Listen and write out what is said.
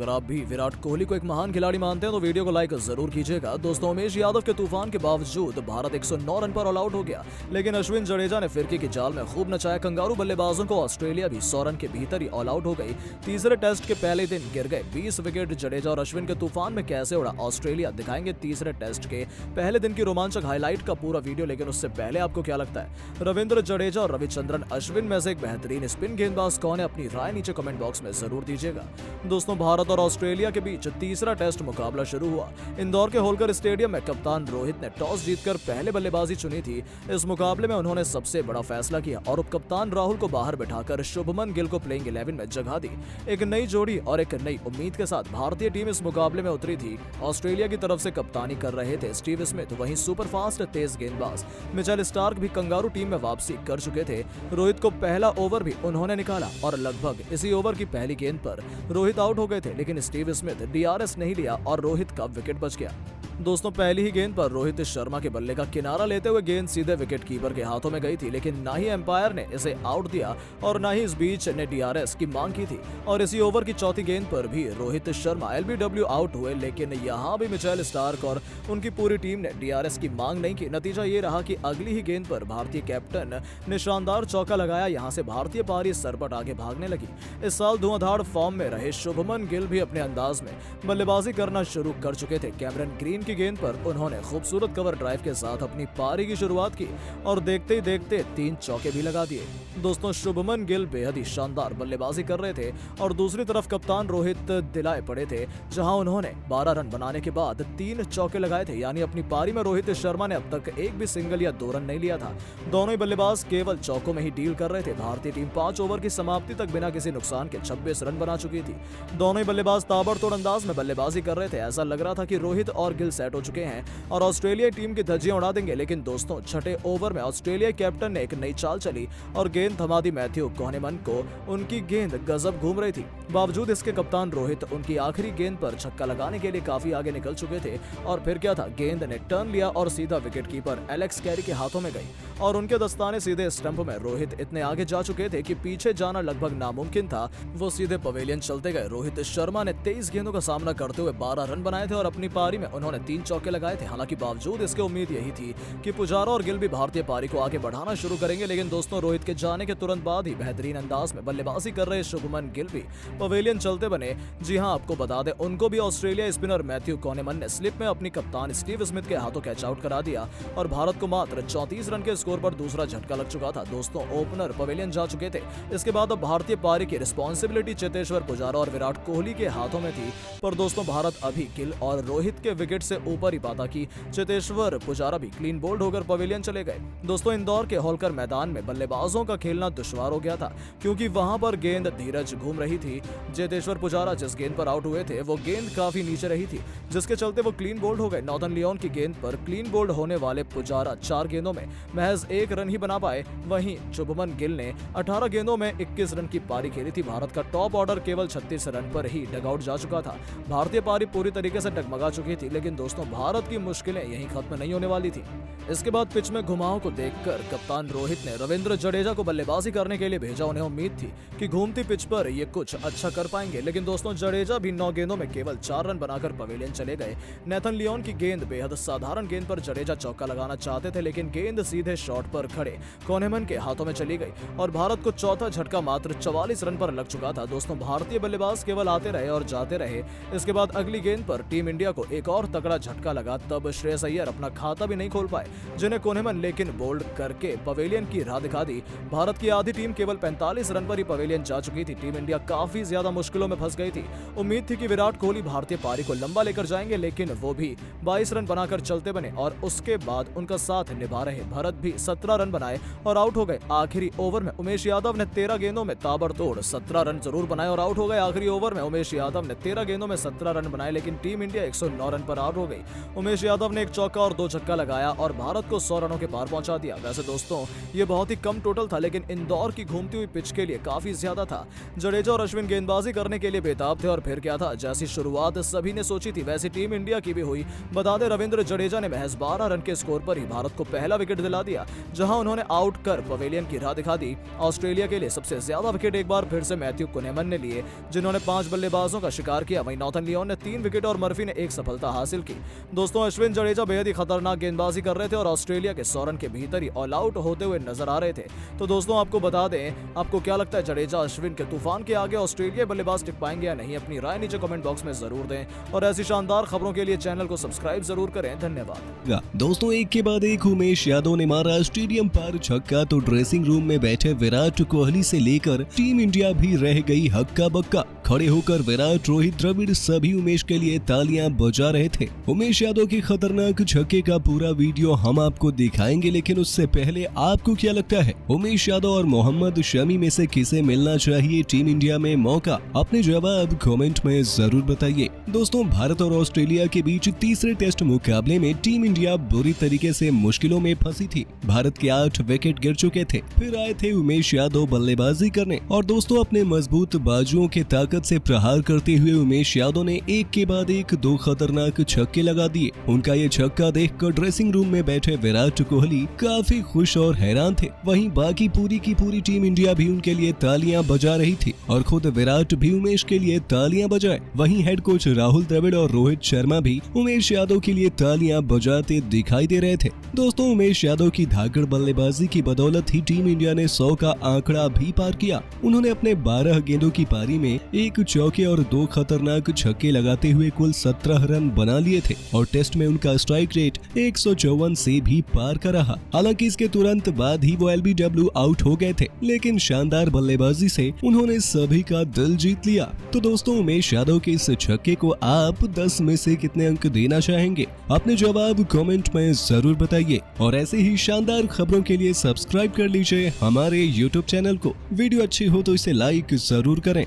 अगर आप भी विराट कोहली को एक महान खिलाड़ी मानते हैं तो वीडियो को लाइक जरूर कीजिएगा। दोस्तों, उमेश यादव के तूफान के बावजूद भारत 109 रन पर ऑल आउट हो गया, लेकिन अश्विन जडेजा ने फिरकी की जाल में खूब नचाया कंगारू बल्लेबाजों को। ऑस्ट्रेलिया भी 100 रन के भीतर ही ऑल आउट हो गई। तीसरे टेस्ट के पहले दिन गिर गए 20 विकेट। जडेजा और अश्विन के तूफान में कैसे उड़ा ऑस्ट्रेलिया, दिखाएंगे तीसरे टेस्ट के पहले दिन की रोमांचक हाईलाइट का पूरा वीडियो। लेकिन उससे पहले आपको क्या लगता है, रविंद्र जडेजा और रविचंद्रन अश्विन में से एक बेहतरीन स्पिन गेंदबाज कौन है? अपनी राय नीचे कमेंट बॉक्स में जरूर दीजिएगा। दोस्तों, भारत और ऑस्ट्रेलिया के बीच तीसरा टेस्ट मुकाबला शुरू हुआ। इंदौर के होलकर स्टेडियम में कप्तान रोहित ने टॉस जीतकर पहले बल्लेबाजी चुनी थी। इस मुकाबले में उन्होंने सबसे बड़ा फैसला किया और उपकप्तान राहुल को बाहर बिठाकर शुभमन गिल को प्लेइंग 11 में जगह दी। एक नई जोड़ी और एक नई उम्मीद के साथ भारतीय टीम इस मुकाबले में उतरी थी। ऑस्ट्रेलिया की तरफ से कप्तानी कर रहे थे स्टीव स्मिथ, वहीं सुपरफास्ट तेज गेंदबाज मिचेल स्टार्क भी कंगारू टीम में वापसी कर चुके थे। रोहित को पहला ओवर भी उन्होंने निकाला और लगभग इसी ओवर की पहली गेंद पर रोहित आउट हो गए थे, लेकिन स्टीव स्मिथ डीआरएस नहीं लिया और रोहित का विकेट बच गया। दोस्तों, पहली ही गेंद पर रोहित शर्मा के बल्ले का किनारा लेते हुए गेंद सीधे विकेट कीपर के हाथों में गई थी, लेकिन ना ही एम्पायर ने इसे आउट दिया और ना ही इस बीच ने डीआरएस की मांग की थी। और इसी ओवर की चौथी गेंद पर भी रोहित शर्मा एलबीडब्ल्यू आउट हुए, लेकिन यहां भी मिचेल स्टार्क और उनकी पूरी टीम ने डीआरएस की मांग नहीं की। नतीजा ये रहा कि अगली ही गेंद पर भारतीय कैप्टन ने शानदार चौका लगाया। यहां से भारतीय पारी सरपट आगे भागने लगी। इस साल धुआंधार फॉर्म में रहे शुभमन गिल भी अपने अंदाज में बल्लेबाजी करना शुरू कर चुके थे। कैमरन ग्रीन की गेंद पर उन्होंने खूबसूरत कवर ड्राइव के साथ अपनी पारी की शुरुआत की और देखते ही देखते 3 चौके भी लगा दिए। दोस्तों, शुभमन गिल बेहद ही शानदार बल्लेबाजी कर रहे थे और दूसरी तरफ कप्तान रोहित दिलाए पड़े थे, जहां उन्होंने 12 रन बनाने के बाद 3 चौके लगाए थे। यानी अपनी पारी में रोहित शर्मा ने अब तक एक भी सिंगल या 2 रन नहीं लिया था। दोनों ही बल्लेबाज केवल चौकों में ही डील कर रहे थे। भारतीय टीम 5 ओवर की समाप्ति तक बिना किसी नुकसान के 26 रन बना चुकी थी। दोनों ही बल्लेबाज ताबड़तोड़ अंदाज में बल्लेबाजी कर रहे थे। ऐसा लग रहा था कि रोहित और गिल सेट हो चुके हैं और ऑस्ट्रेलिया टीम की धज्जियां उड़ा देंगे। लेकिन दोस्तों, छठे ओवर में ऑस्ट्रेलिया कैप्टन ने एक नई चाल चली और गेंद थमा दी मैथ्यू कोहनेमन को। उनकी गेंद गजब घूम रही थी। बावजूद इसके कप्तान रोहित उनकी आखिरी गेंद पर छक्का लगाने के लिए काफी आगे निकल चुके थे। और फिर क्या था, गेंद ने टर्न लिया और सीधा विकेट कीपर एलेक्स कैरी के हाथों में गई और उनके दस्ताने सीधे स्टंप में। रोहित इतने आगे जा चुके थे कि पीछे जाना लगभग नामुमकिन था। वो सीधे पवेलियन चलते गए। रोहित शर्मा ने 23 गेंदों का सामना करते हुए 12 रन बनाए थे और अपनी पारी में उन्होंने 3 चौके लगाए थे। हालांकि बावजूद इसके उम्मीद यही थी कि पुजारा और गिल भी भारतीय पारी को आगे बढ़ाना शुरू करेंगे। लेकिन दोस्तों, रोहित के जाने के तुरंत बाद ही बेहतरीन अंदाज में बल्लेबाजी कर रहे शुभमन गिल भी पवेलियन चलते बने। जी हां, आपको बता दें, उनको भी ऑस्ट्रेलिया स्पिनर मैथ्यू कोहनेमन ने स्लिप में अपनी कप्तान स्टीव स्मिथ के हाथों कैच आउट करा दिया और भारत को मात्र 34 रन के स्कोर पर दूसरा झटका लग चुका था। दोस्तों, ओपनर पवेलियन जा चुके थे। इसके बाद अब भारतीय पारी की रिस्पॉन्सिबिलिटी चेतेश्वर पुजारा और विराट कोहली के हाथों में थी। पर दोस्तों, भारत अभी गिल और रोहित के विकेट से ऊपर ही पाता कि चेतेश्वर पुजारा भी क्लीन बोल्ड होकर पवेलियन चले गए। दोस्तों, इंदौर के होलकर मैदान में बल्लेबाजों का खेलना दुश्वार हो गया था, क्योंकि वहां पर गेंद धीरज घूम रही थी। चेतेश्वर पुजारा जिस गेंद पर आउट हुए थे वो गेंद काफी नीचे रही थी, जिसके चलते वो क्लीन बोल्ड हो गए। नॉर्दर्न लियोन की गेंद पर क्लीन बोल्ड होने वाले पुजारा 4 गेंदों में महज 1 रन ही बना पाए। वहीं शुभमन गिल ने 18 गेंदों में 21 रन की पारी खेली थी। भारत का टॉप ऑर्डर केवल 36 रन पर ही डगआउट जा चुका था। भारतीय पारी पूरी तरीके से डगमगा चुकी थी। लेकिन दोस्तों, भारत की मुश्किलें यहीं खत्म नहीं होने वाली थी। इसके बाद पिच में घुमाव को देखकर कप्तान रोहित ने रविंद्र जडेजा को बल्लेबाजी करने के लिए भेजा। उन्हें उम्मीद थी कि घूमती पिच पर ये कुछ अच्छा कर पाएंगे। लेकिन दोस्तों, जडेजा भी 9 गेंदों में केवल 4 रन बनाकर पवेलियन चले गए। नेथन लियोन की गेंद बेहद साधारण गेंद पर जडेजा चौका लगाना चाहते थे, लेकिन गेंद सीधे शॉट पर खड़े कोहनेमन के हाथों में चली गई और भारत को चौथा झटका मात्र 44 रन पर लग चुका था। दोस्तों, भारतीय बल्लेबाज केवल आते रहे और जाते रहे। इसके बाद अगली गेंद पर टीम इंडिया को एक और तगड़ा झटका लगा। तब श्रेयस अय्यर अपना खाता भी नहीं खोल पाए, जिन्हें कोहनेमन लेकिन बोल्ड करके पवेलियन की राह दिखा दी। भारत की आधी टीम केवल 45 रन पर ही पवेलियन जा चुकी थी। टीम इंडिया काफी ज्यादा मुश्किलों में फंस गई थी। उम्मीद थी कि विराट कोहली भारतीय पारी को लंबा लेकर जाएंगे, लेकिन वो भी 22 रन बनाकर चलते बने और उसके बाद उनका साथ निभा रहे भरत भी 17 रन बनाए और आउट हो गए। आखिरी ओवर में उमेश यादव ने 13 गेंदों में ताबड़तोड़ 17 रन जरूर बनाए और आउट हो गए। आखिरी ओवर में उमेश यादव ने 13 गेंदों में 17 रन बनाए, लेकिन टीम इंडिया 109 रन पर आउट हो गई। उमेश यादव ने 1 चौका और 2 छक्का लगाया और भारत को 100 रनों के पार पहुंचा दिया। वैसे दोस्तों, ये बहुत ही कम टोटल था, लेकिन इंदौर की घूमती हुई पिच के लिए काफी ज्यादा था। जडेजा और अश्विन गेंदबाजी करने के लिए बेताब थे और फिर क्या था, जैसी शुरुआत सभी ने सोची थी वैसी टीम इंडिया की भी हुई। बता दें, रविंद्र जडेजा ने महज 12 रन के स्कोर पर ही भारत को पहला विकेट दिला दिया। गया, जहां उन्होंने आउट कर पवेलियन की राह दिखा दी। ऑस्ट्रेलिया के लिए सबसे ज्यादा विकेट एक बार फिर से मैथ्यू कुनेमन ने लिए, जिन्होंने 5 बल्लेबाजों का शिकार किया। वहीं नॉर्थन लियोन ने 3 विकेट और मर्फी ने 1 सफलता हासिल की। दोस्तों, अश्विन जडेजा बेहद ही खतरनाक गेंदबाजी कर रहे थे और ऑस्ट्रेलिया के 100 रन के भीतर ही ऑल आउट होते हुए नजर आ रहे थे। तो दोस्तों, आपको बता दें, आपको क्या लगता है, जडेजा अश्विन के तूफान के आगे ऑस्ट्रेलिया बल्लेबाज टिक पाएंगे या नहीं? अपनी राय नीचे कमेंट बॉक्स में जरूर दें और ऐसी शानदार खबरों के लिए चैनल को सब्सक्राइब जरूर करें। धन्यवाद। दोस्तों, एक के बाद एक उमेश यादव ने मारा स्टेडियम पर छक्का तो ड्रेसिंग रूम में बैठे विराट कोहली से लेकर टीम इंडिया भी रह गई हक्का बक्का। खड़े होकर विराट, रोहित, द्रविड़ सभी उमेश के लिए तालियां बजा रहे थे। उमेश यादव के खतरनाक छक्के का पूरा वीडियो हम आपको दिखाएंगे, लेकिन उससे पहले आपको क्या लगता है, उमेश यादव और मोहम्मद शमी में से किसे मिलना चाहिए टीम इंडिया में मौका? अपने जवाब कमेंट में जरूर बताइए। दोस्तों, भारत और ऑस्ट्रेलिया के बीच तीसरे टेस्ट मुकाबले में टीम इंडिया बुरी तरीके से मुश्किलों में फंसी थी। भारत के 8 विकेट गिर चुके थे, फिर आए थे उमेश यादव बल्लेबाजी करने और दोस्तों, अपने मजबूत बाजुओं के ताकत से प्रहार करते हुए उमेश यादव ने एक के बाद एक 2 खतरनाक छक्के लगा दिए। उनका ये छक्का देखकर ड्रेसिंग रूम में बैठे विराट कोहली काफी खुश और हैरान थे। वहीं बाकी पूरी की पूरी टीम इंडिया भी उनके लिए तालियां बजा रही थी और खुद विराट भी उमेश के लिए तालियां बजाए। वहीं हेड कोच राहुल द्रविड़ और रोहित शर्मा भी उमेश यादव के लिए तालियां बजाते दिखाई दे रहे थे। दोस्तों, उमेश यादव की धाकड़ बल्लेबाजी की बदौलत ही टीम इंडिया ने 100 का आंकड़ा भी पार किया। उन्होंने अपने 12 गेंदों की पारी में 1 चौके और 2 खतरनाक छक्के लगाते हुए कुल 17 रन बना लिए थे और टेस्ट में उनका स्ट्राइक रेट 154 से भी पार का रहा। हालांकि इसके तुरंत बाद ही वो LBW आउट हो गए थे, लेकिन शानदार बल्लेबाजी से उन्होंने सभी का दिल जीत लिया। तो दोस्तों, उमेश यादव के इस छक्के को आप 10 में से कितने अंक देना चाहेंगे? अपने जवाब कमेंट में जरूर बताइए और ऐसे ही शानदार खबरों के लिए सब्सक्राइब कर लीजिए हमारे YouTube चैनल को। वीडियो अच्छी हो तो इसे लाइक जरूर करें।